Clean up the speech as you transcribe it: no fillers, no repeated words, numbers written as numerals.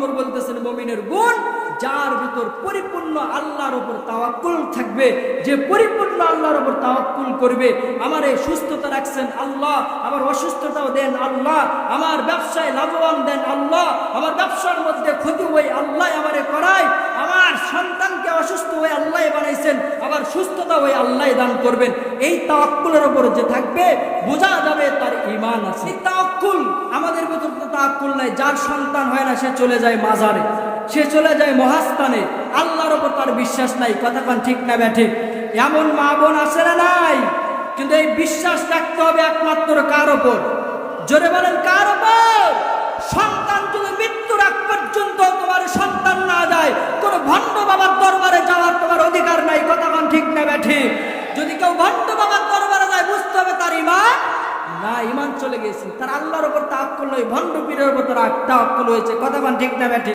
নম্বর বলতেছেন মুমিনের গুণ, যার ভিতর পরিপূর্ণ আল্লাহর উপর তাওয়াক্কুল থাকবে, যে পরিপূর্ণ আল্লাহর উপর তাওয়াক্কুল করবে। আমার এই সুস্থতা রাখছেন আল্লাহ, আমার অসুস্থতাও দেন আল্লাহ, আমার ব্যবসায় লাভবান দেন আল্লাহ, আমার ব্যবসার মধ্যে ক্ষতি হয়ে আল্লাহ আমারে করায়, আমার সন্তানকে অসুস্থ হয়ে আল্লাহ বানাইছেন, আবার সুস্থতা হয়ে আল্লাহ দান করবেন। এই তাওয়াক্কুলের উপর যে থাকবে, বোঝা যাবে তার ঈমান আছে। এই তাওয়াক্কুল, আমাদের ভিতর তো তাওয়াক্কুল নাই। যার সন্তান হয় না সে চলে যায় মাজারে, সে চলে যায় মহাস্থানে, আল্লাহর উপর তার বিশ্বাস নাই। কথা কান ঠিক না ব্যাঠিক? এমন মা বোন আছে না নাই? কিন্তু এই বিশ্বাস রাখতে হবে একমাত্র কার উপর? জোরে বলেন, কার উপর? সন্তান যদি মৃত্যুর আগ পর্যন্ত তোমার সন্তান না যায়, কোন ভণ্ড বাবার দরবারে যাওয়ার তোমার অধিকার নাই। কথা কান ঠিক না ব্যাঠিক? যদি কেউ ভণ্ড বাবার দরবারে যায়, বুঝতে হবে তার ঈমান না, ঈমান চলে গেছে। তার আল্লাহর উপর তাওয়াক্কুল নয়, ভণ্ড পীরের উপর তার তাওয়াক্কুল হয়েছে। কথা কান ঠিক না ব্যাঠিক?